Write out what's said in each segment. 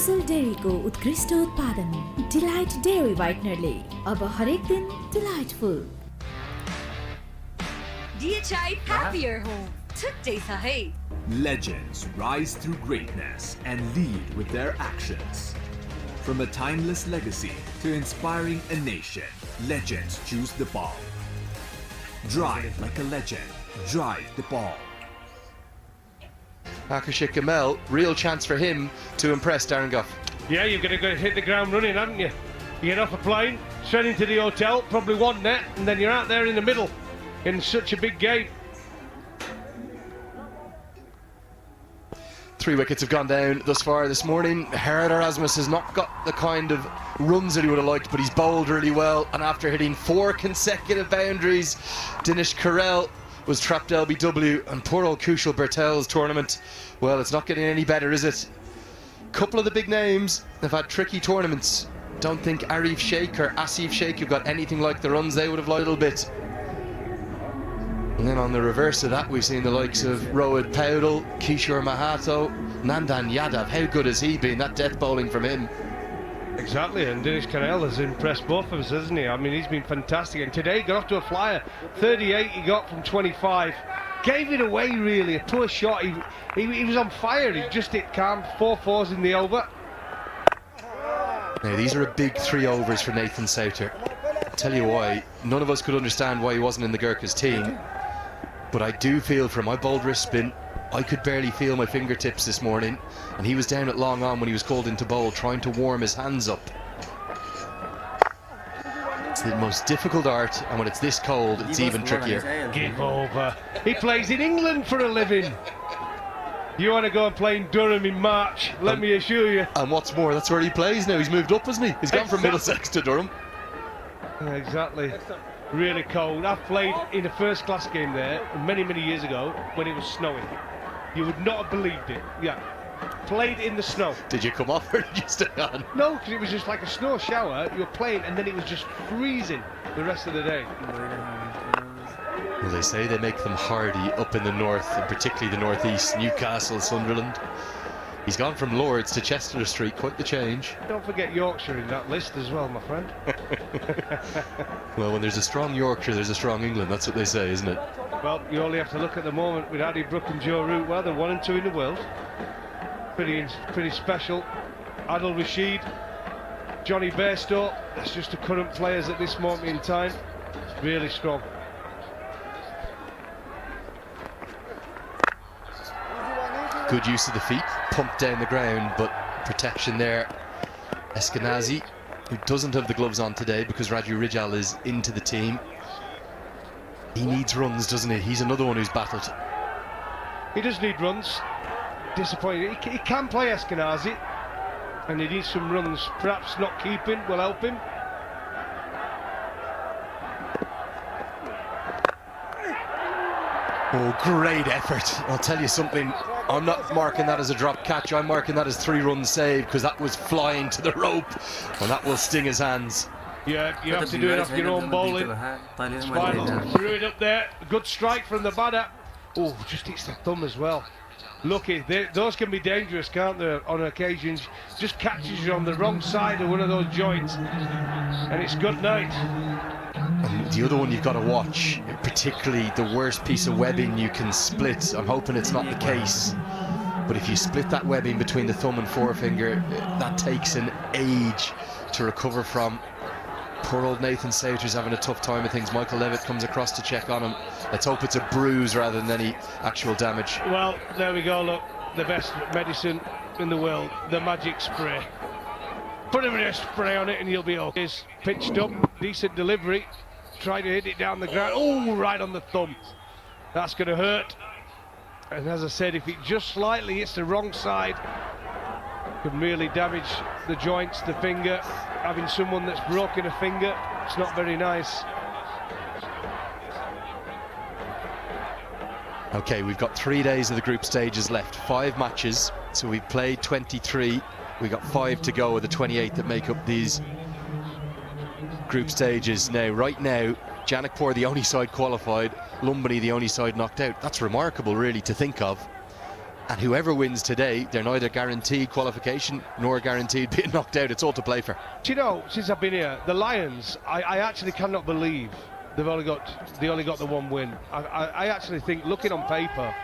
Ncell Dairy को उत्कृष्ट उत्पादन डिलाइट डेयरी व्हाइटनरले अब हरेक दिन delightful DHI happier home today sahi. Legends rise through greatness and lead with their actions. From a timeless legacy to inspiring a nation, legends choose the ball. Drive like a legend. Drive the ball. Akashik Gamel, real chance for him to impress Darren Gough. Yeah, you're going to go hit the ground running, haven't you? You get off a plane, straight into the hotel, probably one net, and then you're out there in the middle in such a big game. 3 wickets have gone down thus far this morning. Gerard Erasmus has not got the kind of runs that he would have liked, but he's bowled really well. And after hitting 4 consecutive boundaries, Dinesh Karel was trapped LBW, and poor old Kushal Bertel's tournament, well, it's not getting any better, is it? Couple of the big names have had tricky tournaments. Don't think Arif Sheikh or Asif Sheikh have got anything like the runs they would have liked a little bit. And then on the reverse of that, we've seen the likes of Rohit Paudel, Kishore Mahato, Nandan Yadav. How good has he been? That death bowling from him. Exactly, and Dinesh Karel has impressed both of us, hasn't he? I mean, he's been fantastic, and today he got off to a flyer. 38 he got from 25. Gave it away, really. A poor shot. He was on fire. He just hit calm. 4 fours in the over. Now, these are a big 3 overs for Nathan Souter. I'll tell you why. None of us could understand why he wasn't in the Gurkhas team. But I do feel for my bowled wrist spin, I could barely feel my fingertips this morning, and he was down at long on when he was called into bowl trying to warm his hands up. It's the most difficult art, and when it's this cold, it's even trickier. Give over. He plays in England for a living. You want to go and play in Durham in March, let me assure you. And what's more, that's where he plays now. He's moved up, hasn't he? He's gone from Middlesex to Durham. Exactly. Really cold. I've played in a first-class game there many, many years ago when it was snowing. You would not have believed it. Yeah. Played in the snow. Did you come off or did you stay on? No, because it was just like a snow shower. You were playing and then it was just freezing the rest of the day. Well, they say they make them hardy up in the north, and particularly the northeast, Newcastle, Sunderland. He's gone from Lords to Chester Street, quite the change. Don't forget Yorkshire in that list as well, my friend. Well, when there's a strong Yorkshire, there's a strong England, that's what they say, isn't it? Well, you only have to look at the moment with Addy Brooke and Joe Root. Well, they're 1 and 2 in the world. Pretty special. Adil Rashid, Johnny Bairstow, that's just the current players at this moment in time. Really strong. Good use of the feet, pumped down the ground, but protection there. Eskenazi, who doesn't have the gloves on today because Raju Rijal is into the team. He needs runs, doesn't he? He's another one who's battled. He does need runs. Disappointing. He can play Eskenazi, and he needs some runs. Perhaps not keeping will help him. Oh, great effort. I'll tell you something. I'm not marking that as a drop catch. I'm marking that as 3 runs saved, because that was flying to the rope, and that will sting his hands. Yeah, you have to do it off your own bowling. Spinal threw it up there. Good strike from the batter. Oh, just hits the thumb as well. Lucky. Those can be dangerous, can't they, on occasions? Just catches you on the wrong side of one of those joints, and it's good night. And the other one you've got to watch, particularly the worst piece of webbing you can split. I'm hoping it's not the case, but if you split that webbing between the thumb and forefinger, that takes an age to recover from. Poor old Nathan Souter's having a tough time of things. Michael Levitt comes across to check on him. Let's hope it's a bruise rather than any actual damage. Well, there we go, look, the best medicine in the world, the magic spray. Put a bit of spray on it and you'll be okay. It's pitched up, decent delivery. Try to hit it down the ground. Oh, right on the thumb. That's going to hurt. And as I said, if it just slightly hits the wrong side, can really damage the joints, the finger. Having someone that's broken a finger, it's not very nice. Okay, we've got 3 days of the group stages left, 5 matches, so we've played 23. We got 5 to go of the 28 that make up these group stages. Now, right now, Janakpur the only side qualified, Lumbini the only side knocked out. That's remarkable, really, to think of. And whoever wins today, they're neither guaranteed qualification nor guaranteed being knocked out. It's all to play for. Do you know, since I've been here, the Lions, I actually cannot believe they only got the one win. I actually think, looking on paper,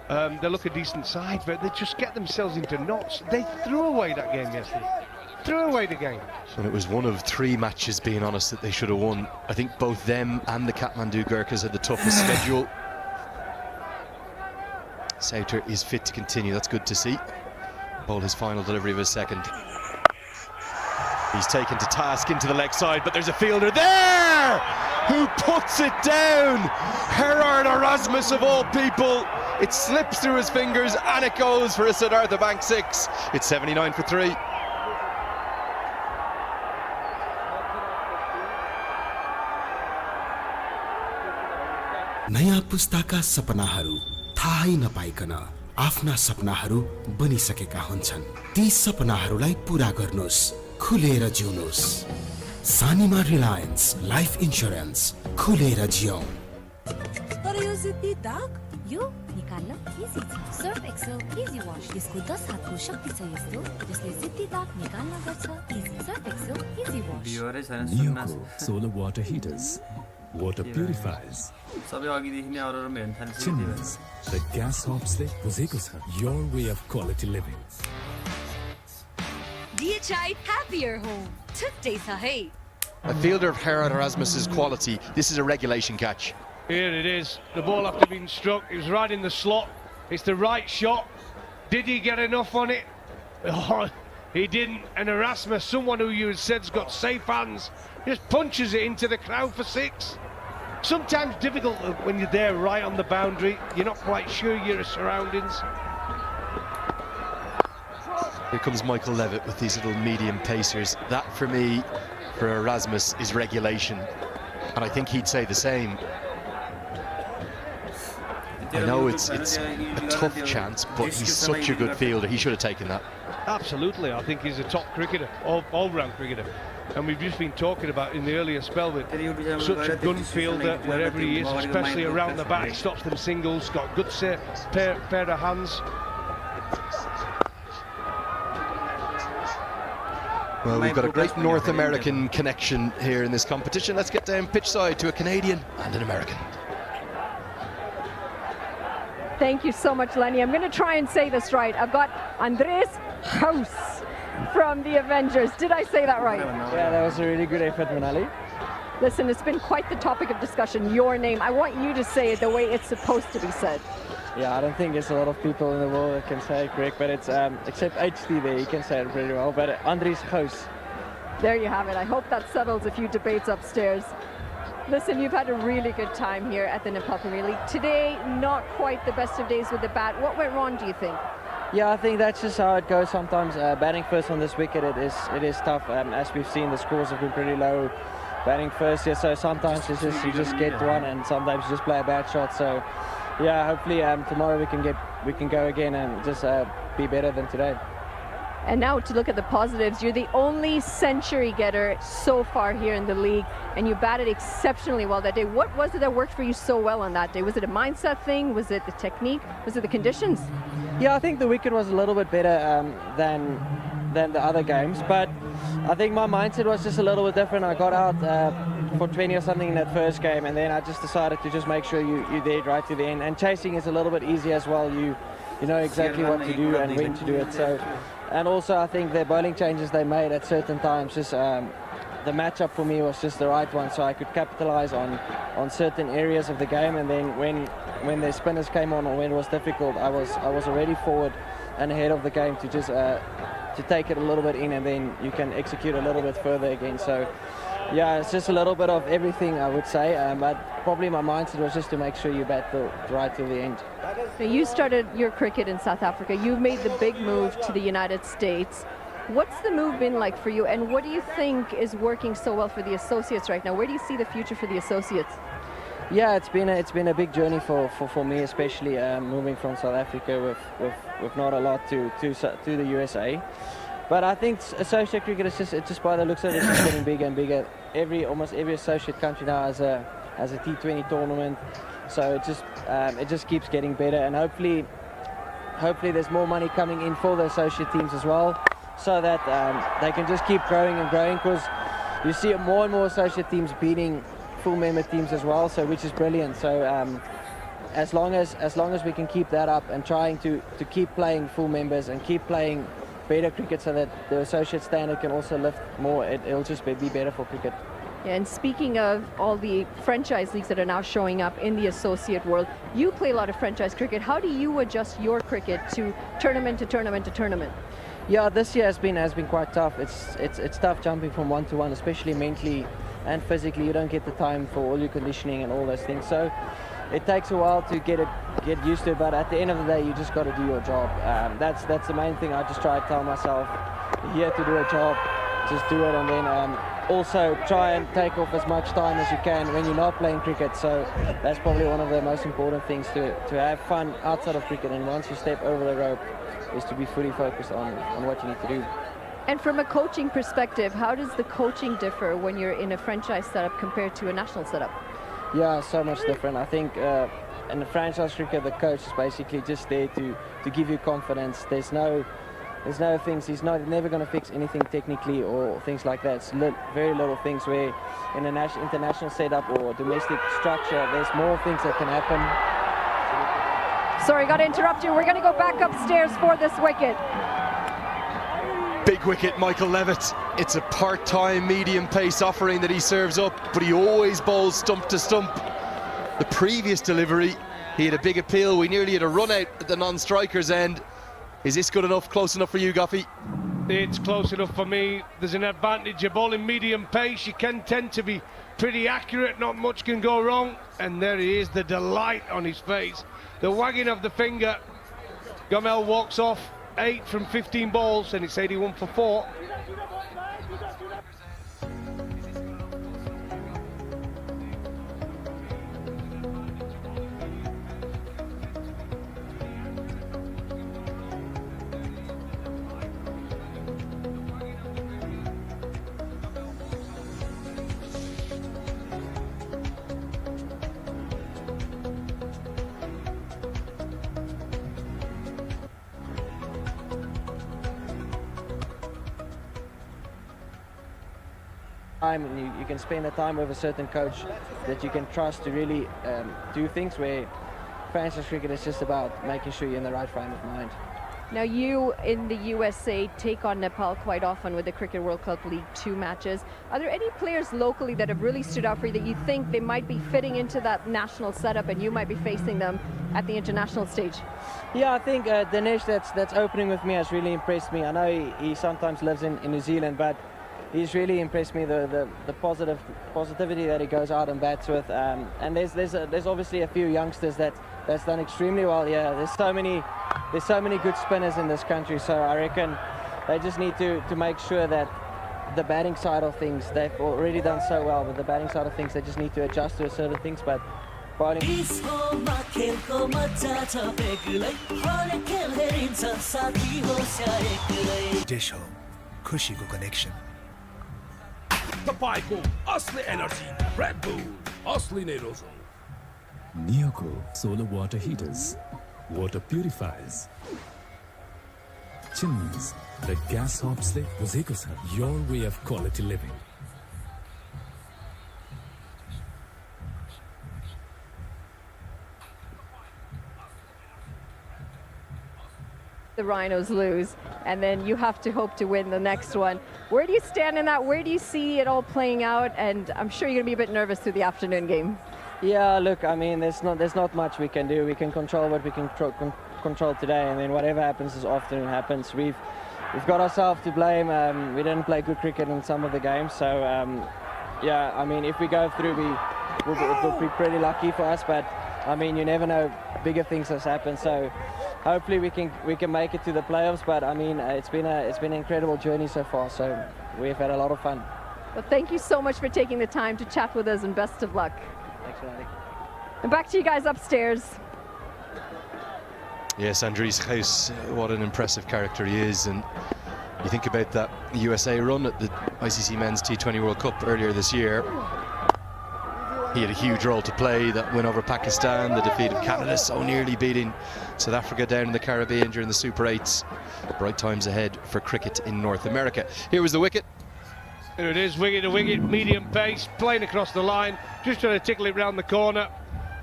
they look a decent side, but they just get themselves into knots. They threw away that game yesterday. Threw away the game. And it was one of 3 matches, being honest, that they should have won. I think both them and the Kathmandu Gurkhas had the toughest schedule. Sauter is fit to continue. That's good to see. Ball his final delivery of his second. He's taken to task into the leg side, but there's a fielder there who puts it down. Gerard Erasmus, of all people. It slips through his fingers and it goes for a Siddhartha Bank 6. It's 79 for 3. नयाँ पुस्ताका सपनाहरू थाहै नपाइकन आफ्ना सपनाहरू बनिसकेका हुन्छन्। ती सपनाहरूलाई पूरा गर्नुस्, खुलेर जिउनुस्। सानीमा Reliance life insurance, खुलेर जियौं। तर यो जिद्दी दाग यो निकाल्न इजी छ। सर्फ एक्सेल इजी वाश, यसको 10 हातको शक्ति छ यस्तो जसले जिद्दी दाग निकाल्न गर्छ। Easy Surf Excel easy wash. Ncellt solar water heaters, water purifiers, chimneys, the gas hobsle बुझेको छ, your way of quality living. DHI happier home. Today sahay. A fielder of Gerard Erasmus's quality, this is a regulation catch. Here it is. The ball after being struck, it was right in the slot. It's the right shot. Did he get enough on it? Oh, he didn't. And Erasmus, someone who you said's got safe hands, just punches it into the crowd for 6. Sometimes difficult when you're there right on the boundary. You're not quite sure your surroundings. Here comes Michael Levitt with these little medium pacers. That, for me, for Erasmus, is regulation. And I think he'd say the same. I know it's a tough chance, but he's such a good fielder. He should have taken that. Absolutely. I think he's a top cricketer, all-round cricketer. And we've just been talking about in the earlier spell with such a gun fielder wherever he is, especially around the bat. He stops them singles, got good pair of hands. Well, we've got a great North American connection here in this competition. Let's get down pitch side to a Canadian and an American. Thank you so much, Lenny. I'm going to try and say this right. I've got Andres House from the Avengers. Did I say that right? Yeah, that was a really good effort, Manali. Listen, it's been quite the topic of discussion, your name. I want you to say it the way it's supposed to be said. Yeah, I don't think there's a lot of people in the world that can say it correct, but it's, except HD there, he can say it pretty well, but Andres House. There you have it. I hope that settles a few debates upstairs. Listen, you've had a really good time here at the Nepal Premier League. Today, not quite the best of days with the bat. What went wrong, do you think? Yeah, I think that's just how it goes sometimes. Batting first on this wicket, it is tough. As we've seen, the scores have been pretty low. Batting first, yeah, so sometimes you just get one, and sometimes you just play a bad shot. So, yeah, hopefully tomorrow we can go again and just be better than today. And now to look at the positives, you're the only century getter so far here in the league, and you batted exceptionally well that day. What was it that worked for you so well on that day? Was it a mindset thing? Was it the technique? Was it the conditions? Yeah, I think the wicket was a little bit better than the other games, but I think my mindset was just a little bit different. I got out for 20 or something in that first game, and then I just decided to just make sure you're there right to the end. And chasing is a little bit easier as well. You know exactly what to do and when to do it. So. And also, I think the bowling changes they made at certain times, just the matchup for me was just the right one, so I could capitalize on certain areas of the game. And then when the spinners came on or when it was difficult, I was already forward and ahead of the game to just to take it a little bit in, and then you can execute a little bit further again. So yeah, it's just a little bit of everything, I would say, but probably my mindset was just to make sure you bat right till the end. Now, you started your cricket in South Africa. You've made the big move to the United States. What's the move been like for you, and what do you think is working so well for the associates right now? Where do you see the future for the associates? Yeah, it's been a big journey for me, especially moving from South Africa with not a lot to the USA. But I think associate cricket is just by the looks of it, it's getting bigger and bigger. Almost every associate country now has a T20 tournament, so it just keeps getting better, and hopefully hopefully there's more money coming in for the associate teams as well, so that they can just keep growing and growing, because you see more and more associate teams beating full member teams as well, so which is brilliant. So as long as we can keep that up and trying to keep playing full members and keep playing better cricket, so that the associate standard can also lift more, it'll just be better for cricket. Yeah, and speaking of all the franchise leagues that are now showing up in the associate world, you play a lot of franchise cricket. How do you adjust your cricket to tournament to tournament to tournament? Yeah, this year has been quite tough. It's tough jumping from one to one, especially mentally and physically. You don't get the time for all your conditioning and all those things. So it takes a while to get used to it. But at the end of the day, you just got to do your job. That's the main thing. I just try to tell myself, you're here to do a job, just do it, and then also try and take off as much time as you can when you're not playing cricket. So that's probably one of the most important things, to have fun outside of cricket, and once you step over the rope is to be fully focused on what you need to do. And from a coaching perspective, how does the coaching differ when you're in a franchise setup compared to a national setup? Yeah, so much different. I think in the franchise cricket, the coach is basically just there to give you confidence. There's no things, he's never going to fix anything technically or things like that. It's very little things, where in an international setup or domestic structure, there's more things that can happen. Sorry, got to interrupt you. We're going to go back upstairs for this wicket. Big wicket, Michael Levitt. It's a part-time medium pace offering that he serves up, but he always bowls stump to stump. The previous delivery, he had a big appeal. We nearly had a run out at the non-striker's end. Is this good enough, close enough for you, Goffey? It's close enough for me. There's an advantage of bowling medium pace. You can tend to be pretty accurate, not much can go wrong. And there he is, the delight on his face. The wagging of the finger. Gomel walks off 8 from 15 balls, and it's 81 for 4. And you can spend the time with a certain coach that you can trust to really do things, where franchise cricket is just about making sure you're in the right frame of mind. Now you in the USA take on Nepal quite often with the Cricket World Cup League 2 matches. Are there any players locally that have really stood out for you that you think they might be fitting into that national setup and you might be facing them at the international stage? Yeah, I think Dinesh that's opening with me has really impressed me. I know he sometimes lives in New Zealand, but he's really impressed me, the positivity that he goes out and bats with, and there's obviously a few youngsters that's done extremely well. Yeah, there's so many good spinners in this country, so I reckon they just need to make sure that the batting side of things, they've already done so well, but the batting side of things they just need to adjust to certain things. But bowling, देश हो खुशीको connection तपाईको असली energy red bull असली नै रोजो नियोको solar water heaters, water purifiers, chimneys, the gas hobsले बुझेको छ your way of quality living. The Rhinos lose, and then you have to hope to win the next one. Where do you stand in that? Where do you see it all playing out? And I'm sure you're going to be a bit nervous through the afternoon game. Yeah, look, I mean, there's not much we can do. We can control what we can control today, and then whatever happens this afternoon happens. We've got ourselves to blame. We didn't play good cricket in some of the games, so yeah, I mean, if we go through, we'll be pretty lucky for us. But I mean, you never know, bigger things has happened. So hopefully we can make it to the playoffs. But I mean, it's been an incredible journey so far. So we've had a lot of fun. Well, thank you so much for taking the time to chat with us, and best of luck. Thanks, Randy. And back to you guys upstairs. Yes, Andries Geuss, what an impressive character he is. And you think about that USA run at the ICC Men's T20 World Cup earlier this year. He had a huge role to play, that win over Pakistan, the defeat of Canada, so nearly beating South Africa down in the Caribbean during the Super 8s. Bright times ahead for cricket in North America. Here was the wicket. Here it is, wicket to wicket, medium pace, playing across the line, just trying to tickle it round the corner.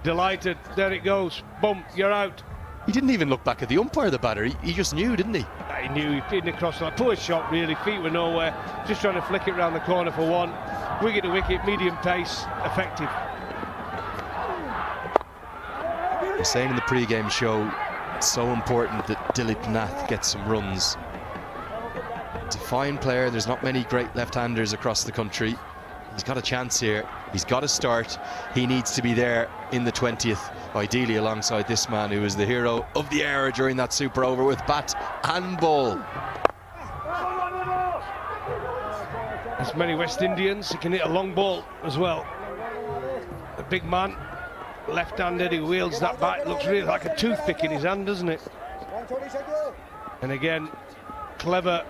Delighted, there it goes, boom, you're out. He didn't even look back at the umpire, the batter. He just knew, didn't he? He knew he didn't across the line. Poor shot, really, feet were nowhere, just trying to flick it round the corner for one. Wicket to wicket, medium pace, effective. We're saying in the pre-game show, it's so important that Dilip Nath gets some runs. He's a fine player, there's not many great left-handers across the country. He's got a chance here, he's got to start. He needs to be there in the 20th, ideally alongside this man who was the hero of the era during that super over with bat and ball. There's many West Indians who can hit a long ball as well. A big man, left-handed, he wields that bat. It looks really like a toothpick in his hand, doesn't it? And again, clever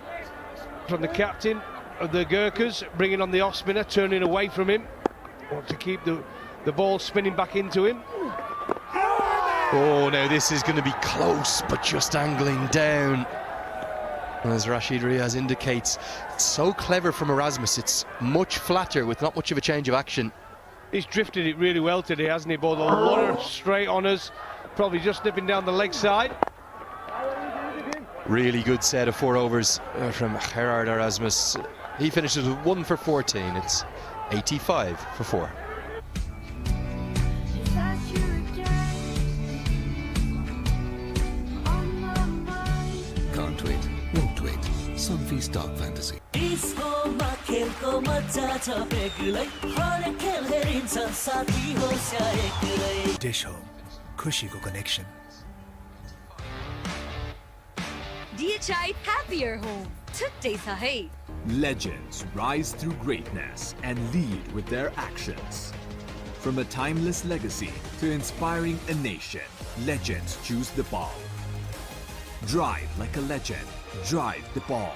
from the captain of the Gurkhas, bringing on the off-spinner, turning away from him. Want to keep the ball spinning back into him. Oh, now this is going to be close, but just angling down. As Rashid Riaz indicates, it's so clever from Erasmus. It's much flatter with not much of a change of action. He's drifted it really well today, hasn't he? Bowled a lot of straight honours, probably just nipping down the leg side. Really good set of 4 overs from Gerard Erasmus. He finishes with 1 for 14. It's 85 for 4. Can't wait, won't wait. Sunfeast Dark Fantasy. Dish Home, खुशीको connection. DHI Happier Home. छुट्टै छ है. Legends rise through greatness and lead with their actions. From a timeless legacy to inspiring a nation, legends choose the ball. Drive like a legend. Drive the ball.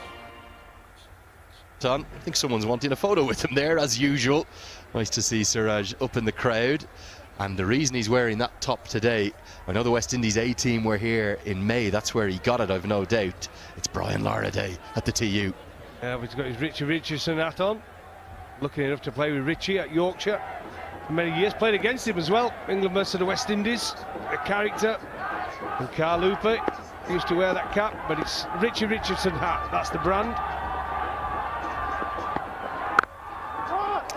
I think someone's wanting a photo with him there, as usual. Nice to see Siraj up in the crowd. And the reason he's wearing that top today, I know the West Indies A team were here in May. That's where he got it, I've no doubt. It's Brian Lara Day at the TU. Yeah, he's got his Richie Richardson hat on. Lucky enough to play with Richie at Yorkshire for many years. Played against him as well. England versus the West Indies. A character. And Carl Hooper used to wear that cap, but it's Richie Richardson hat. That's the brand.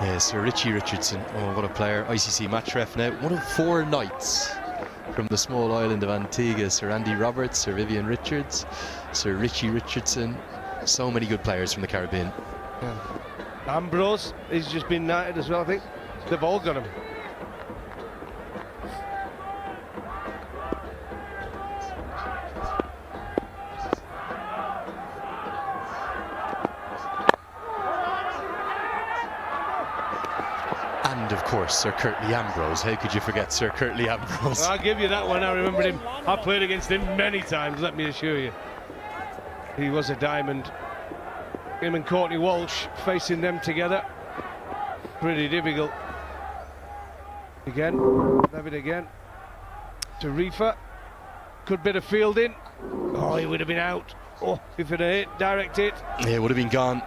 Yeah, Sir Richie Richardson. Oh, what a player. ICC match ref now. One of 4 knights from the small island of Antigua. Sir Andy Roberts, Sir Vivian Richards, Sir Richie Richardson. So many good players from the Caribbean. Yeah. Ambrose, he's just been knighted as well, I think. They've all got him. And of course, Sir Curtly Ambrose. How could you forget Sir Curtly Ambrose? I'll give you that one. I remember him. I played against him many times, let me assure you. He was a diamond. Him and Courtney Walsh facing them together. Pretty difficult. Again, have it again. To Reefer. Good bit of fielding. Oh, he would have been out. Oh, if it had hit, direct hit. Yeah, it would have been gone.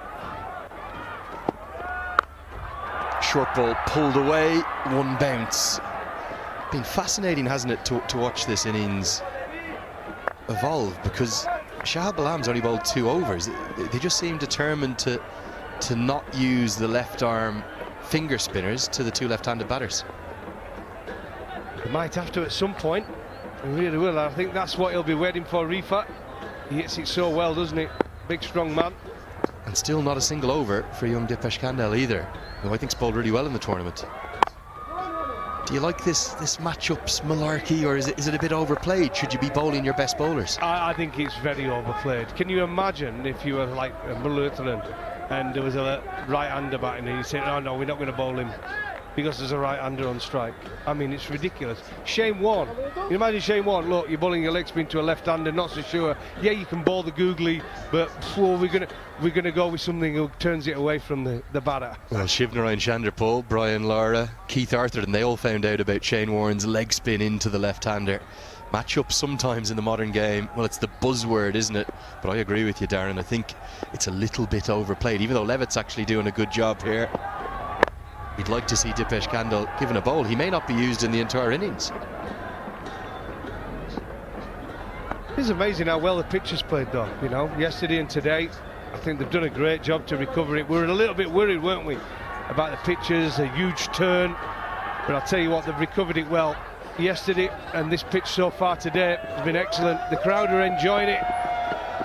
Short ball pulled away, 1 bounce. Been fascinating, hasn't it, to watch this innings evolve, because Shahab Alam's only bowled 2 overs. They just seem determined to not use the left arm finger spinners to the 2 left-handed batters. They might have to at some point. They really will. I think that's what he'll be waiting for, Reefer. He hits it so well, doesn't he? Big, strong man. And still not a single over for young Dipesh Kandel either, who I think's bowled really well in the tournament. Do you like this matchup's malarkey, or is it a bit overplayed? Should you be bowling your best bowlers? I think it's very overplayed. Can you imagine if you were like Muralitharan and there was a right-hander batting and you said, oh no, we're not going to bowl him. because there's a right-hander on strike. I mean, it's ridiculous. Shane Warne. You imagine Shane Warne, look, you're bowling your leg spin to a left-hander, not so sure. Yeah, you can bowl the googly, but we're gonna go with something who turns it away from the batter. Well, Shivnarine Chanderpaul, Brian Lara, Keith Arthurton, they all found out about Shane Warne's leg spin into the left-hander. Matchup sometimes in the modern game, well, it's the buzzword, isn't it? But I agree with you, Darren. I think it's a little bit overplayed, even though Levitt's actually doing a good job here. We'd like to see Dipesh Kandal given a bowl. He may not be used in the entire innings. It's amazing how well the pitch is played, though. You know, yesterday and today, I think they've done a great job to recover it. We were a little bit worried, weren't we, about the pitches, a huge turn. But I'll tell you what, they've recovered it well yesterday, and this pitch so far today has been excellent. The crowd are enjoying it.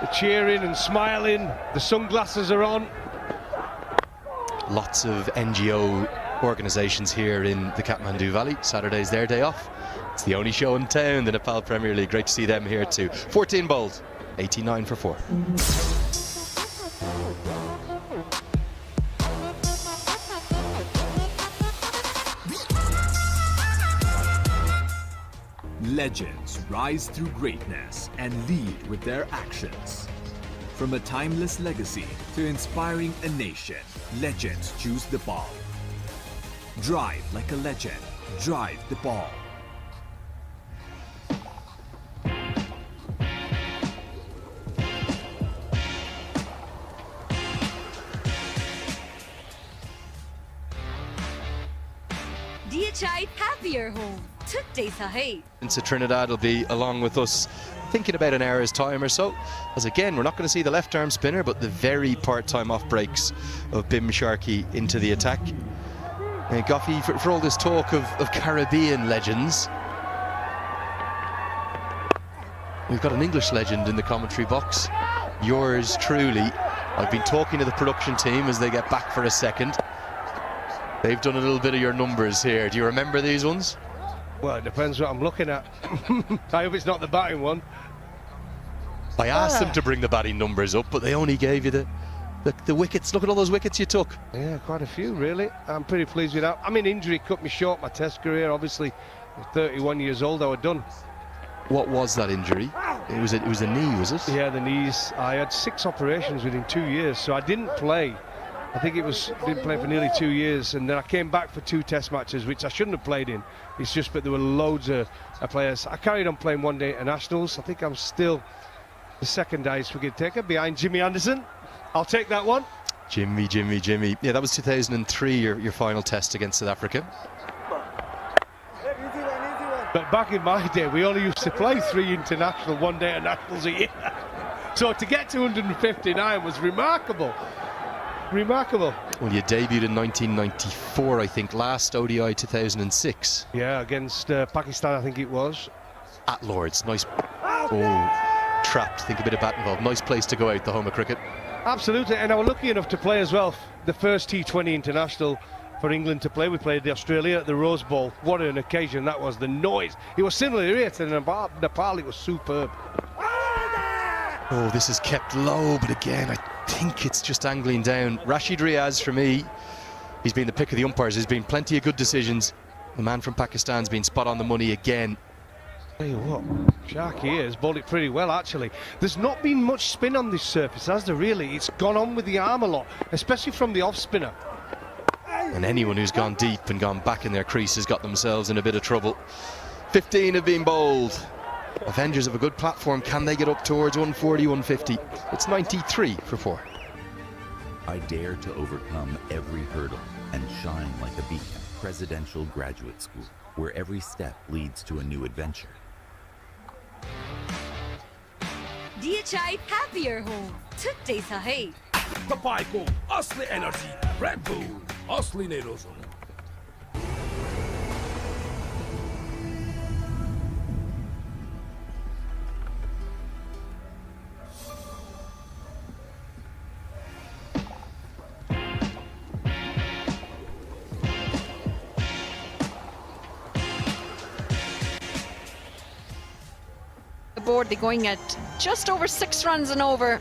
They're cheering and smiling. The sunglasses are on. Lots of NGO organisations here in the Kathmandu Valley. Saturday's their day off. It's the only show in town, the Nepal Premier League. Great to see them here too. 14 bowled, 89 for 4. Legends rise through greatness and lead with their actions. From a timeless legacy to inspiring a nation, legends choose the ball. Drive like a legend. Drive the ball. DHI happier home. Today sahi. So Trinidad will be along with us, thinking about an hour's time or so, as again we're not going to see the left arm spinner but the very part-time off breaks of Bim Sharkey into the attack. Goffey, for all this talk of Caribbean legends, we've got an English legend in the commentary box, yours truly. I've been talking to the production team as they get back for a second. They've done a little bit of your numbers here. Do you remember these ones? Well, it depends what I'm looking at. I hope it's not the batting one. I asked them to bring the batting numbers up, but they only gave you the wickets. Look at all those wickets you took. Yeah, quite a few, really. I'm pretty pleased with that. I mean, injury cut me short my test career. Obviously, at 31 years old, I was done. What was that injury? It was a knee, was it? Yeah, the knees. I had 6 operations within 2 years, so I didn't play. I think didn't play for nearly 2 years, and then I came back for 2 test matches, which I shouldn't have played in. It's just, but there were loads of players. I carried on playing one day internationals. I think I'm still the second highest wicket taker behind Jimmy Anderson. I'll take that one. Jimmy. Yeah, that was 2003, your final test against South Africa. But back in my day, we only used to play 3 international one-day internationals a year. So to get to 159 was remarkable. Remarkable. Well, you debuted in 1994, I think, last ODI 2006. Yeah, against Pakistan, I think it was. At Lord's, nice. Oh, trapped. Think a bit of bat involved. Nice place to go out, the home of cricket. Absolutely, and I was lucky enough to play as well. The first T20 international for England to play. We played the Australia at the Rose Bowl. What an occasion that was. The noise. It was similar here to Nepal. It was superb. Oh, this is kept low, but again, I think it's just angling down. Rashid Riaz, for me, he's been the pick of the umpires. There's been plenty of good decisions. The man from Pakistan's been spot on the money again. Tell you what, Sharky has bowled it pretty well, actually. There's not been much spin on this surface, has there really? It's gone on with the arm a lot, especially from the off-spinner. And anyone who's gone deep and gone back in their crease has got themselves in a bit of trouble. 15 have been bowled. Avengers have a good platform. Can they get up towards 140, 150? It's 93 for 4. I dare to overcome every hurdle and shine like a beacon. Presidential Graduate School, where every step leads to a new adventure. DHI happier home. Today sahi. Kapay ko, asli energy. Red Bull, asli nerozum. Board, they're going at just over 6 runs and over.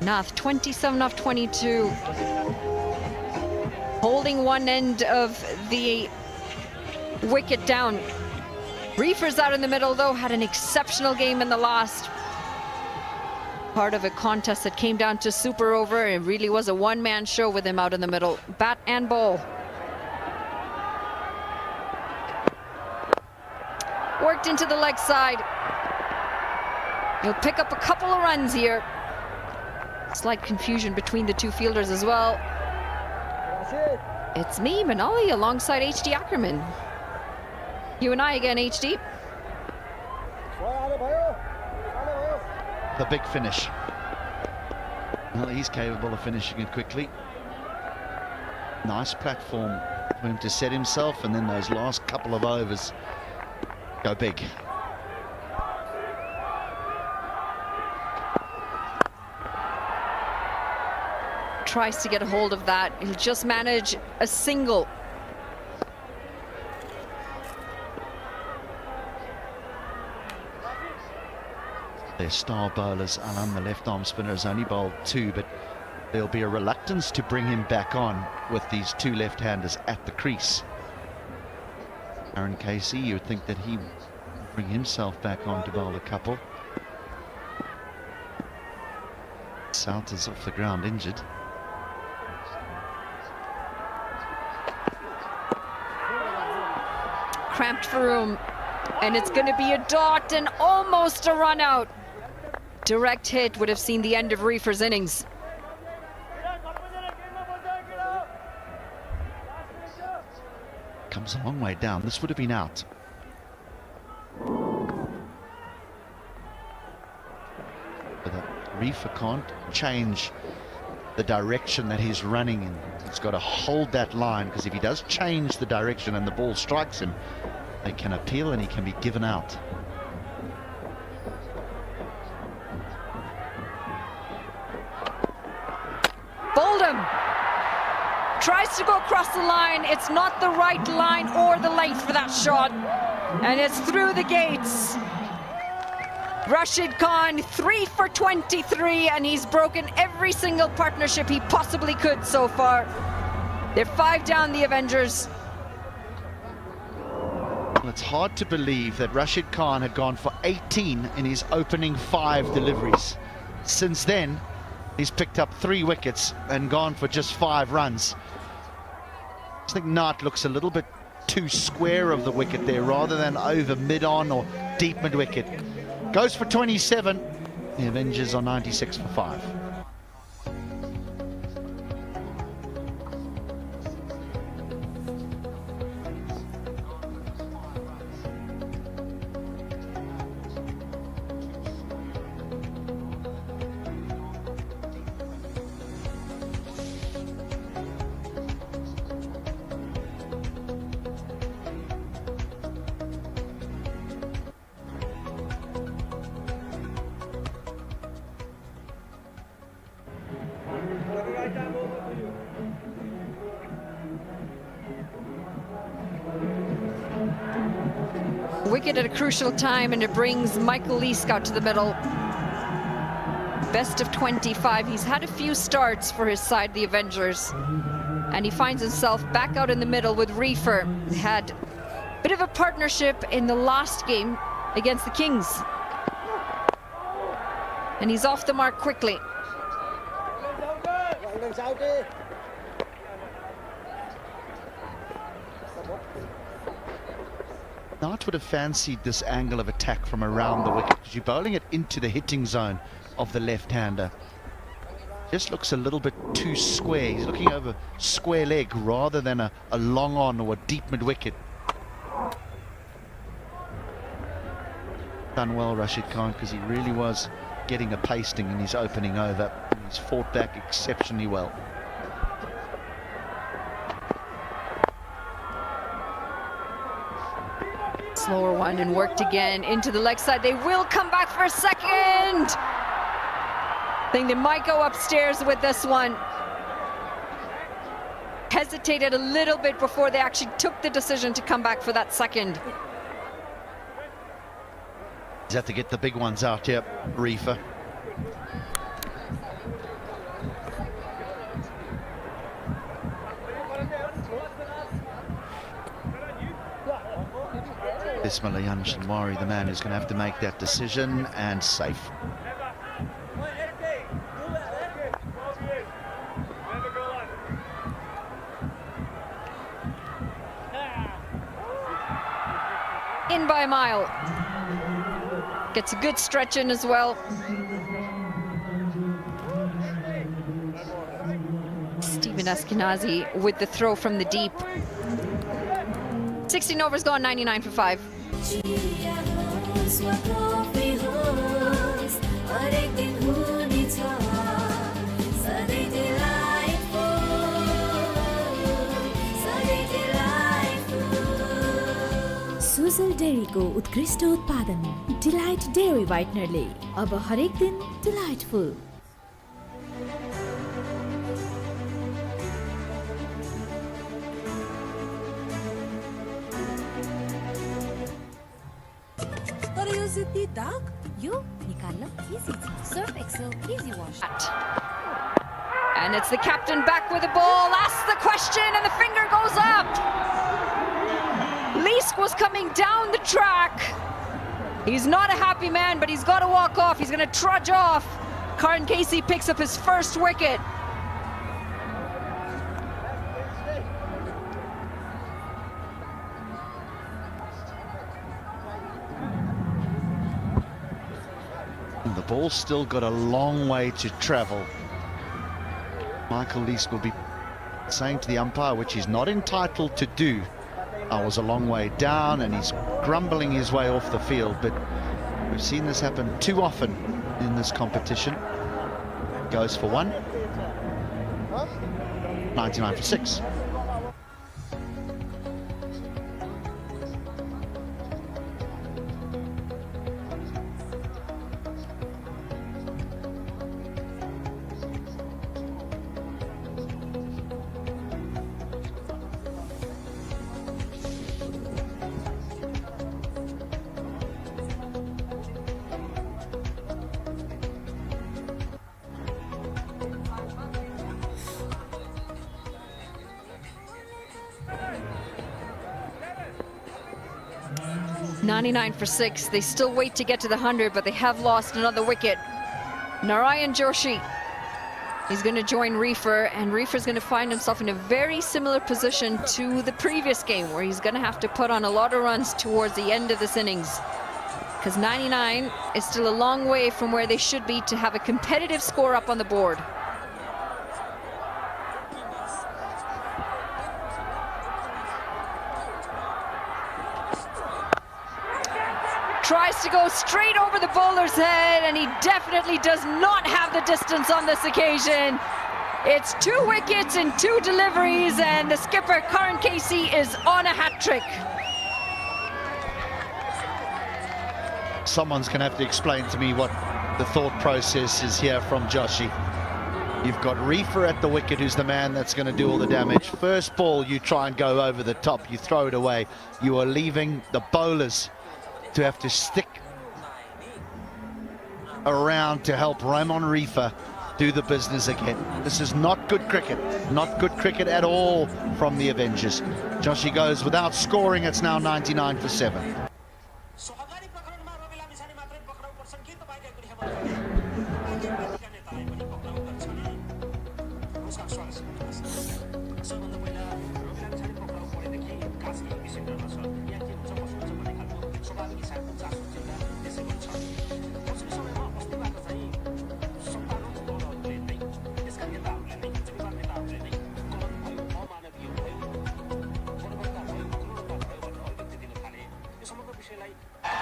Nath 27 off 22. Hold holding one end of the wicket down. Reefer's out in the middle, though, had an exceptional game in the last. Part of a contest that came down to super over. It really was a one-man show with him out in the middle, bat and ball. Worked into the leg side. He'll pick up a couple of runs here. Slight confusion between the two fielders as well. It's me, Manali, alongside HD Ackerman. You and I again, HD. The big finish. Well, he's capable of finishing it quickly. Nice platform for him to set himself, and then those last couple of overs go big. Tries to get a hold of that. He'll just manage a single. Their star bowlers, Alan, the left-arm spinner, has only bowled 2, but there'll be a reluctance to bring him back on with these 2 left-handers at the crease. Aaron Casey, you would think that he would bring himself back on to bowl a couple. Nccellt is off the ground injured. Cramped for room, and it's going to be a dot and almost a run out. Direct hit would have seen the end of Reefer's innings. Comes a long way down. This would have been out. But Reefer can't change the direction that he's running in. He's got to hold that line, because if he does change the direction and the ball strikes him, they can appeal and he can be given out. Bowled him. Tries to go across the line. It's not the right line or the length for that shot. And it's through the gates. Rashid Khan, 3 for 23, and he's broken every single partnership he possibly could so far. They're 5 down, the Avengers. Well, it's hard to believe that Rashid Khan had gone for 18 in his opening 5 deliveries. Since then, he's picked up 3 wickets and gone for just 5 runs. I think Nat looks a little bit too square of the wicket there, rather than over mid-on or deep mid-wicket. Goes for 27. The Avengers are 96 for 5. Wicket at a crucial time, and it brings Michael Leask out to the middle. Best of 25. He's had a few starts for his side, the Avengers, and he finds himself back out in the middle with Reefer. Had a bit of a partnership in the last game against the Kings, and he's off the mark quickly. Nat would have fancied this angle of attack from around the wicket, because you're bowling it into the hitting zone of the left-hander. Just looks a little bit too square. He's looking over square leg rather than a long on or a deep mid-wicket. Done well, Rashid Khan, because he really was getting a pasting in his opening over. He's fought back exceptionally well. Slower one, and worked again into the leg side. They will come back for a second. I think they might go upstairs with this one. Hesitated a little bit before they actually took the decision to come back for that second. He's had to get the big ones out here, Reefer. Ismail Shamari, the man who's going to have to make that decision, and safe. In by a mile. Gets a good stretch in as well. Stephen Eskenazi with the throw from the deep. 16 overs gone, 99 for 5. Sujal डेयरीको उत्कृष्ट उत्पादन delight dairy व्हाइटनरले अब हरेक दिन delightful. तर यो जिद्दी दाग यो निकाल्न easy छ Surf Excel easy wash. And it's the captain back with the ball, asks the question and the finger goes up. Leask was coming down the track. He's not a happy man, but he's got to walk off. He's going to trudge off. Karan Casey picks up his first wicket. The ball's still got a long way to travel. Michael Leask will be saying to the umpire, which he's not entitled to do, I was a long way down, and he's grumbling his way off the field. But we've seen this happen too often in this competition. Goes for one. 99 for 6. .99 for 6. They still wait to get to the 100, but they have lost another wicket. Narayan Joshi is going to join Reefer, and Reefer's going to find himself in a very similar position to the previous game, where he's going to have to put on a lot of runs towards the end of this innings, because 99 is still a long way from where they should be to have a competitive score up on the board. Tries to go straight over the bowler's head, and he definitely does not have the distance on this occasion. It's 2 wickets in 2 deliveries, and the skipper, Karan Casey, is on a hat-trick. Someone's going to have to explain to me what the thought process is here from Joshi. You've got Reefer at the wicket, who's the man that's going to do all the damage. First ball, you try and go over the top, you throw it away. You are leaving the bowlers to have to stick around to help Raymond Reefer do the business again. This is not good cricket. Not good cricket at all from the Avengers. Joshi goes without scoring. It's now 99 for 7.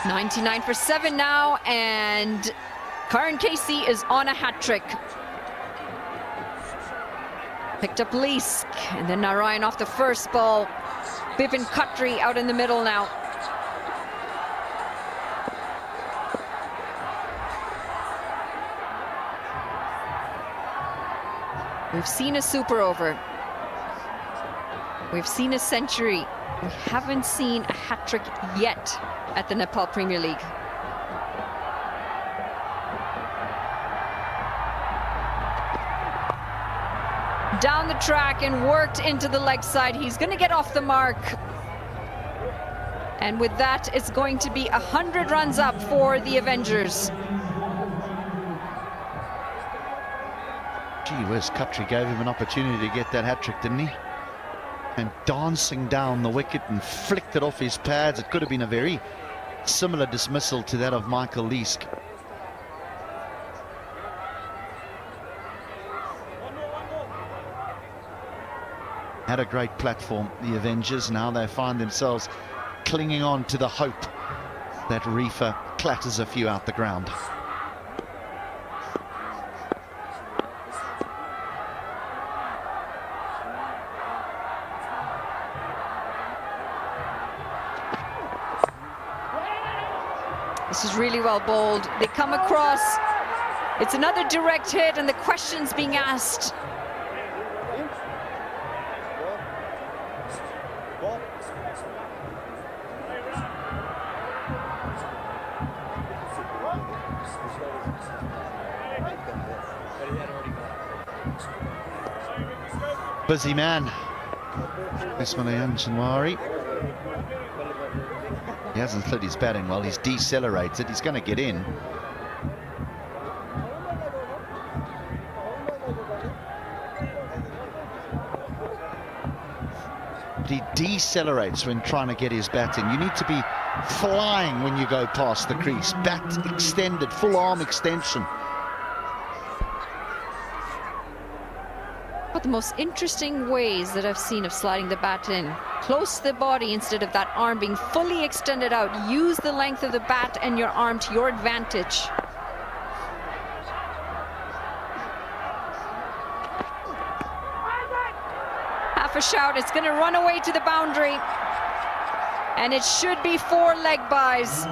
.99 for 7 now, and Karan Casey is on a hat-trick. Picked up Leask, and then Narayan off the first ball. Bipin Khatri out in the middle now. We've seen a super over. We've seen a century. We haven't seen a hat-trick yet at the Nepal Premier League. Down the track and worked into the leg side. He's going to get off the mark. And with that, it's going to be 100 runs up for the Avengers. Gee whiz, Cutry gave him an opportunity to get that hat-trick, didn't he? And dancing down the wicket and flicked it off his pads. It could have been a very similar dismissal to that of Michael Leask. Had a great platform, the Avengers. Now they find themselves clinging on to the hope that Reefer clatters a few out the ground. This is really well bowled. They come across. It's another direct hit, and the questions being asked. Busy man, Ismail Shanwari. He hasn't slid his batting well, he's decelerated, he's going to get in. But he decelerates when trying to get his bat in. You need to be flying when you go past the crease. Bat extended, full arm extension. One of the most interesting ways that I've seen of sliding the bat in. Close to the body instead of that arm being fully extended out. Use the length of the bat and your arm to your advantage. Half a shout, it's going to run away to the boundary. And it should be 4 leg byes.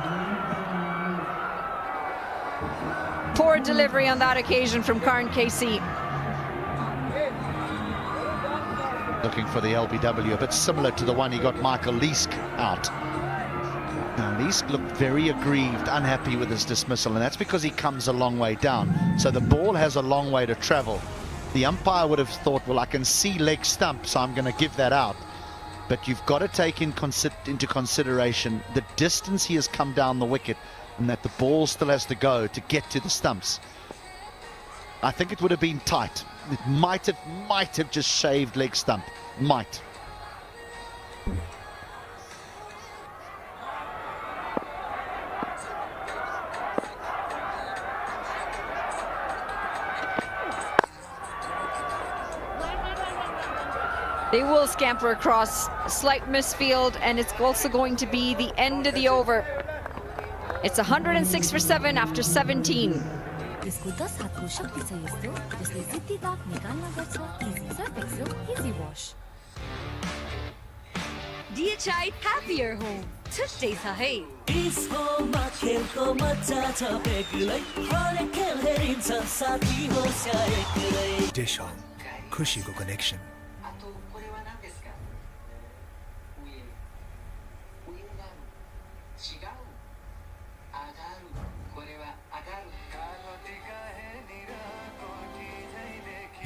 Poor delivery on that occasion from Karan Casey. Looking for the LBW, a bit similar to the one he got Michael Leask out. Now, Leask looked very aggrieved, unhappy with his dismissal, and that's because he comes a long way down. So the ball has a long way to travel. The umpire would have thought, well, I can see leg stump, so I'm going to give that out. But you've got to take into consideration the distance he has come down the wicket and that the ball still has to go to get to the stumps. I think it would have been tight. It might have just shaved leg stump. Might. They will scamper across. Slight misfield, and it's also going to be the end of the over. It's 106 for 7 after 17. यसको 10 हातको शक्ति छ यस्तो जसले जिद्दी दाग निकाल्न गर्छ easy Surf Excel easy wash DHI happier home छुट्टै छ है इस होममा खेलको मजा छ बेग्लै हरेक खेल हेरिन्छ साथी होस् या एक्लै Dish Home, खुशीको connection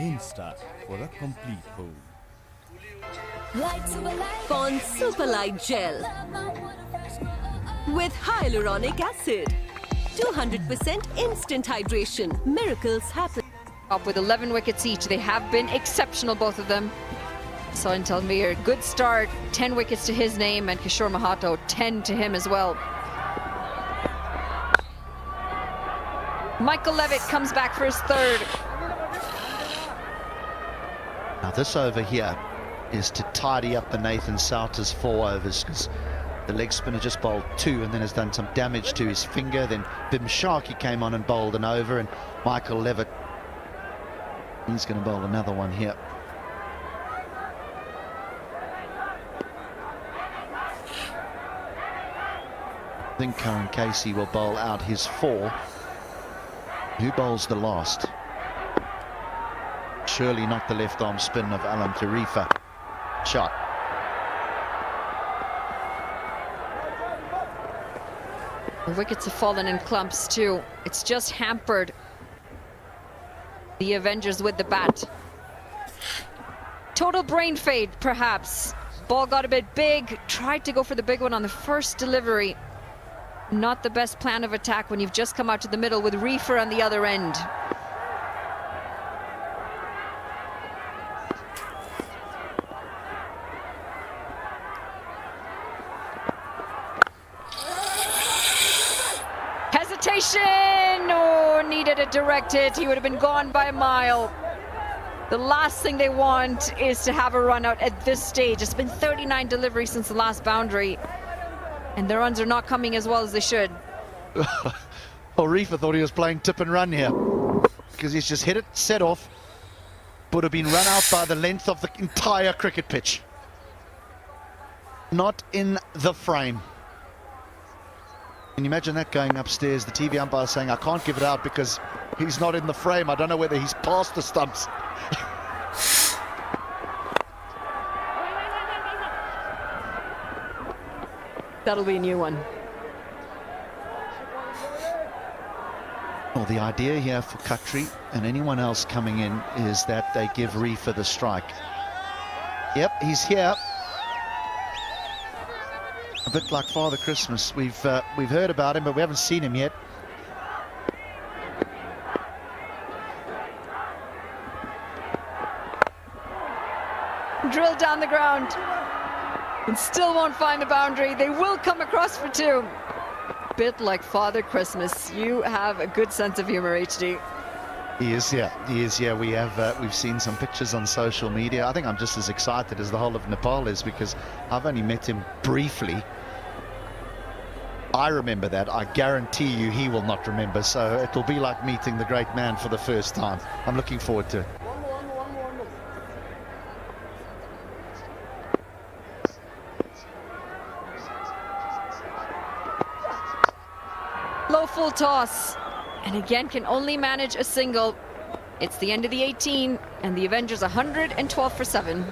Insta for a complete home. Pond Super Light Gel with hyaluronic acid. 200% instant hydration. Miracles happen. Up with 11 wickets each. They have been exceptional, both of them. So Ncell Mir, good start. 10 wickets to his name, and Kishore Mahato, 10 to him as well. Michael Levitt comes back for his third. Now this over here is to tidy up the Nathan Souters 4 overs, because the leg spinner just bowled 2 and then has done some damage to his finger. Then Bim Sharkey came on and bowled an over, and Michael Levitt, he's going to bowl another one here. I think Karan Casey will bowl out his 4. Who bowls the last? Surely not the left arm spin of Alam Tarifa. Shot. The wickets have fallen in clumps too. It's just hampered the Avengers with the bat. Total brain fade, perhaps. Ball got a bit big, tried to go for the big one on the first delivery. Not the best plan of attack when you've just come out to the middle with Reefer on the other end. Hesitation! Oh, needed a direct hit. He would have been gone by a mile. The last thing they want is to have a run out at this stage. It's been 39 deliveries since the last boundary, and the runs are not coming as well as they should. Well, Reefer thought he was playing tip and run here because he's just hit it, set off, would have been run out by the length of the entire cricket pitch. Not in the frame. Can you imagine that going upstairs? The TV umpire saying, I can't give it out because he's not in the frame. I don't know whether he's past the stumps. That'll be a new one. Well, the idea here for Khatri and anyone else coming in is that they give Reefer the strike. Yep, he's here. A bit like Father Christmas. We've heard about him, but we haven't seen him yet. Drill down the ground and still won't find the boundary. They will come across for two. Bit like Father Christmas. You have a good sense of humor, HD. He is, yeah. He is, yeah. We've seen some pictures on social media. I think I'm just as excited as the whole of Nepal is because I've only met him briefly. I remember that. I guarantee you he will not remember. So it'll be like meeting the great man for the first time. I'm looking forward to it. Low full toss, and again can only manage a single. It's the end of the 18, and the Avengers 112 for 7.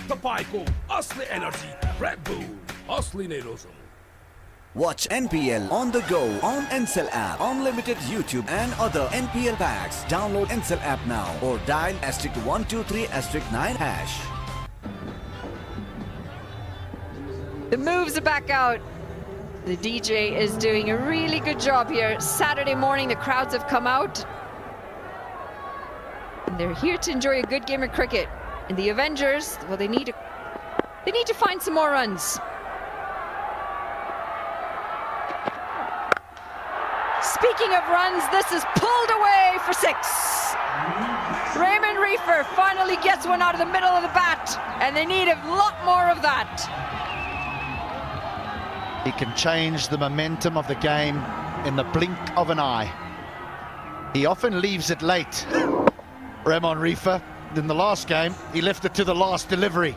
Tapayko, Asli Energy, Red Bull, Asli Nerozum. Watch NPL on the go on Ncell app, unlimited YouTube and other NPL packs. Download Ncell app now or dial *123*9#. The moves are back out. The DJ is doing a really good job here. Saturday morning, the crowds have come out, and they're here to enjoy a good game of cricket. And the Avengers, well, they need to find some more runs. Speaking of runs, this is pulled away for 6. Raymond Reefer finally gets one out of the middle of the bat, and they need a lot more of that. He can change the momentum of the game in the blink of an eye. He often leaves it late. Raymond Reefer, in the last game, he left it to the last delivery.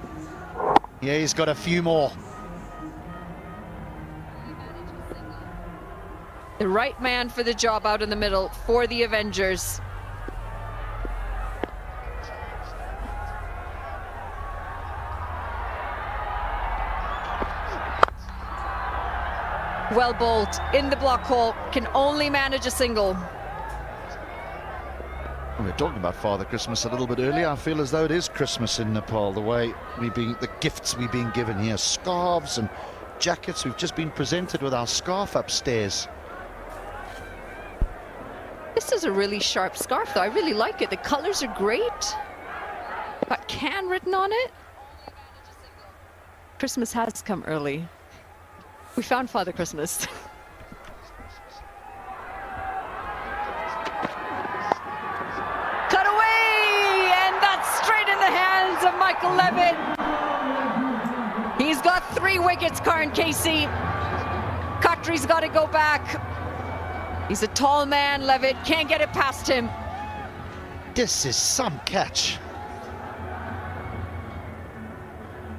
Yeah, he's got a few more. The right man for the job out in the middle for the Avengers. Well bowled in the block hole, can only manage a single. We were talking about Father Christmas a little bit earlier. I feel as though it is Christmas in Nepal, the way the gifts we've been given here, scarves and jackets. We've just been presented with our scarf upstairs. This is a really sharp scarf, though. I really like it. The colors are great. Got "can" written on it. Christmas has come early. We found Father Christmas. Cut away! And that's straight in the hands of Michael Levitt. He's got 3 wickets, Karan Casey. Khatri's got to go back. He's a tall man, Levitt. Can't get it past him. This is some catch.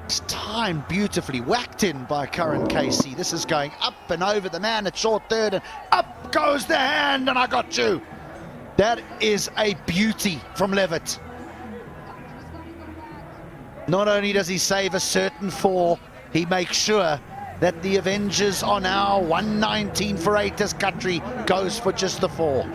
It's timed beautifully, whacked in by Karan Casey. This is going up and over the man at short third, and up goes the hand, and I got you. That is a beauty from Levitt. Not only does he save a certain 4, he makes sure that the Avengers are now 119 for 8 as Khatri goes for just the 4.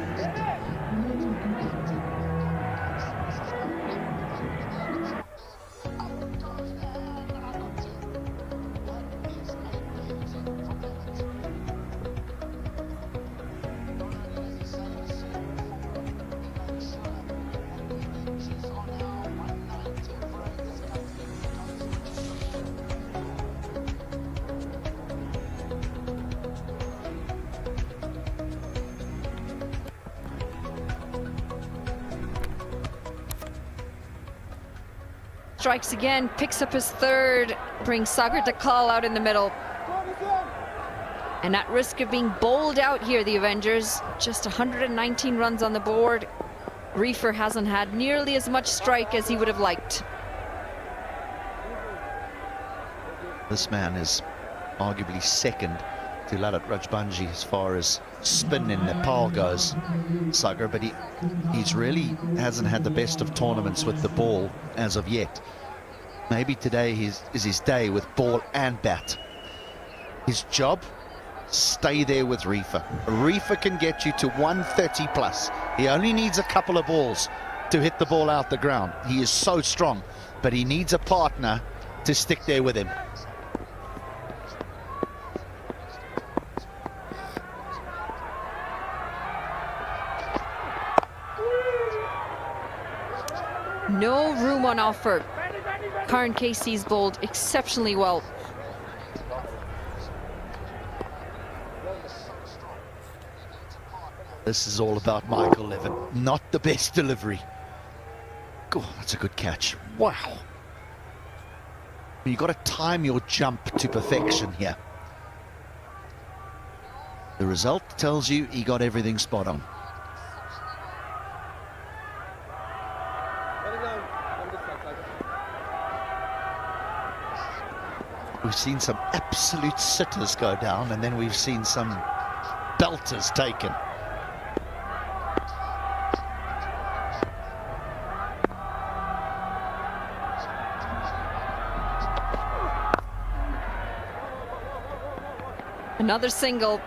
Strikes again, picks up his 3rd, brings Sagar Dakal out in the middle. And at risk of being bowled out here, the Avengers, just 119 runs on the board. Reefer hasn't had nearly as much strike as he would have liked. This man is arguably second to Lalit Rajbanji as far as spin in Nepal goes, Sagar, but he's really hasn't had the best of tournaments with the ball as of yet. Maybe today is his day with ball and bat. His job, stay there with Reefer. Reefer can get you to 130 plus. He only needs a couple of balls to hit the ball out the ground. He is so strong, but he needs a partner to stick there with him. No room on offer. Karan Casey's bowled exceptionally well. This is all about Michael Levitt. Not the best delivery. Oh, that's a good catch. Wow. You've got to time your jump to perfection here. The result tells you he got everything spot on. We've seen some absolute sitters go down, and then we've seen some belters taken. Another single.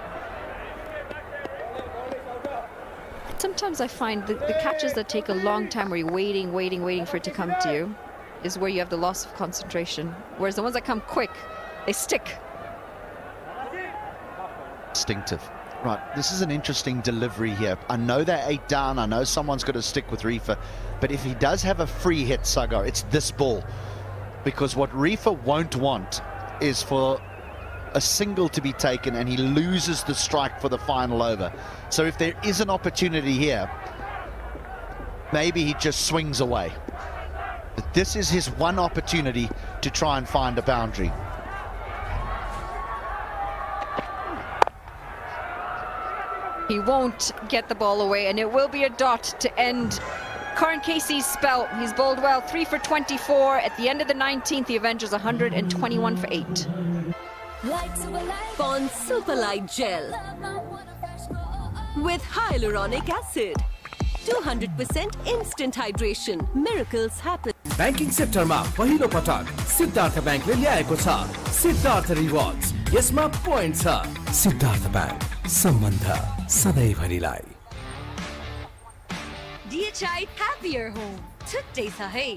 Sometimes I find the catches that take a long time where you're waiting for it to come to you is where you have the loss of concentration. Whereas the ones that come quick, they stick. Instinctive. Right, this is an interesting delivery here. I know they're 8 down. I know someone's got to stick with Reefer. But if he does have a free hit, Sagar, it's this ball. Because what Reefer won't want is for a single to be taken and he loses the strike for the final over. So if there is an opportunity here, maybe he just swings away. But this is his one opportunity to try and find a boundary. He won't get the ball away, and it will be a dot to end Karan Casey's spell. He's bowled well, 3 for 24. At the end of the 19th, the Avengers 121 for 8. Pond Superlight Gel with hyaluronic acid. 200% instant hydration. Miracles happen. Banking सेक्टरमा पहिलो पटक सिद्धार्थ बैंकले ल्याएको छ Siddharth rewards. यसमा point छ। Siddharth bank, सम्बन्ध सधैँभरिलाई। DHI Happier Home छुट्टै छ है।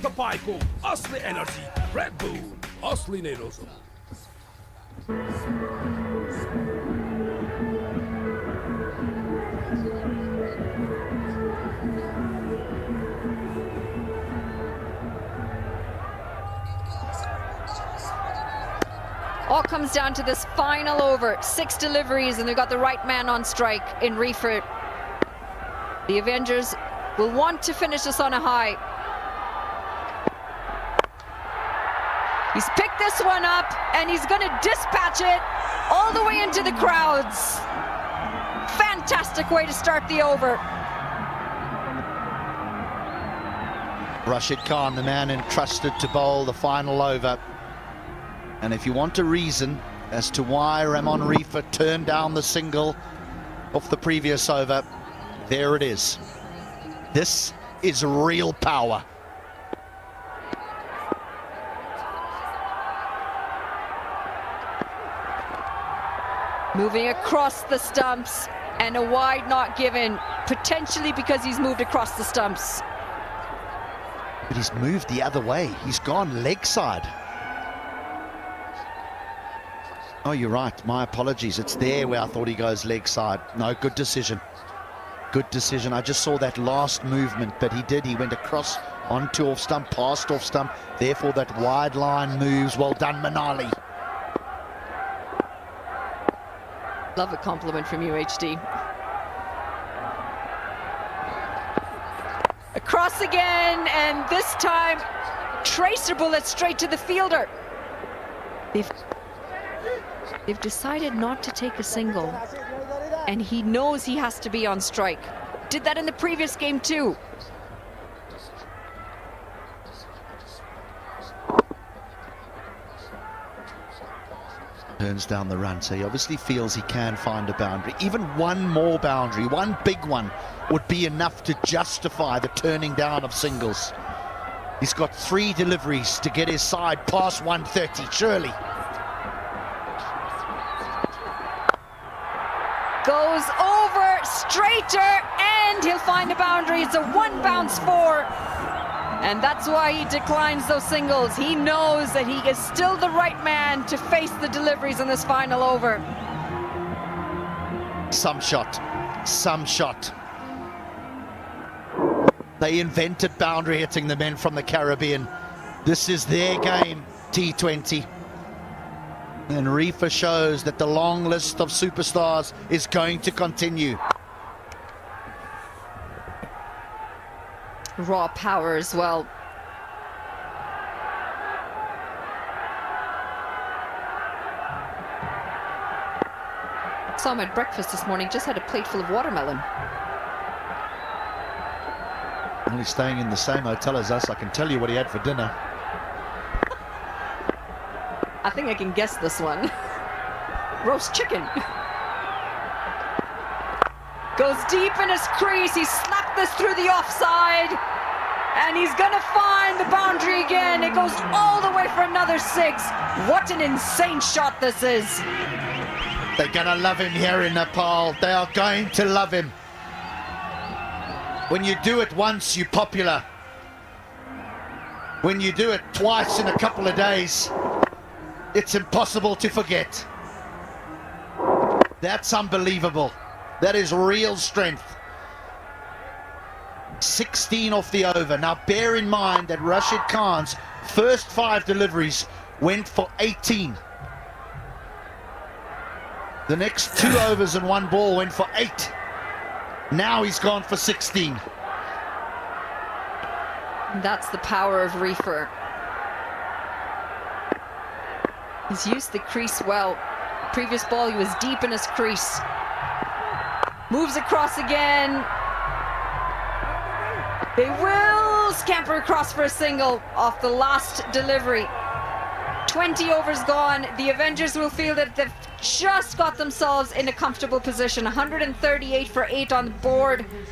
तपाईँको असली एनर्जी रेड बुल असली नै रोज हो। All comes down to this final over. 6 deliveries, and they've got the right man on strike in Reefer. The Avengers will want to finish this on a high. He's picked this one up, and he's going to dispatch it all the way into the crowds. Fantastic way to start the over. Rashid Khan, the man entrusted to bowl the final over. And if you want a reason as to why Ramon Reifer turned down the single off the previous over, there it is. This is real power. Moving across the stumps, and a wide not given, potentially because he's moved across the stumps. But he's moved the other way. He's gone leg side. Oh, you're right. My apologies. It's there where I thought he goes leg side. No, good decision. Good decision. I just saw that last movement, but he did. He went across onto off stump, past off stump. Therefore, that wide line moves. Well done, Manali. Love a compliment from you, HD. Across again, and this time, tracer bullet straight to the fielder. They've decided not to take a single, and he knows he has to be on strike. Did that in the previous game too. Turns down the run, so he obviously feels he can find a boundary. Even one more boundary, one big one, would be enough to justify the turning down of singles. He's got 3 deliveries to get his side past 130, surely. Goes over, straighter, and he'll find a boundary. It's a 1 bounce 4. And that's why he declines those singles. He knows that he is still the right man to face the deliveries in this final over. Some shot. Some shot. They invented boundary hitting, the men from the Caribbean. This is their game, T20. And Reifer shows that the long list of superstars is going to continue. Raw power as well. Saw him at breakfast this morning, just had a plate full of watermelon. Well, he's staying in the same hotel as us. I can tell you what he had for dinner. I think I can guess this one. Roast chicken. Goes deep in his crease. He slapped this through the offside. And he's going to find the boundary again. It goes all the way for another 6. What an insane shot this is. They're going to love him here in Nepal. They are going to love him. When you do it once, you're popular. When you do it twice in a couple of days, it's impossible to forget. That's unbelievable. That is real strength. 16 off the over. Now bear in mind that Rashid Khan's first 5 deliveries went for 18. The next 2 overs and 1 ball went for 8. Now he's gone for 16. That's the power of Reifer. He's used the crease well. Previous ball, he was deep in his crease. Moves across again. They will scamper across for a single off the last delivery. 20 overs gone. The Avengers will feel that they've just got themselves in a comfortable position. 138 for 8 on the board.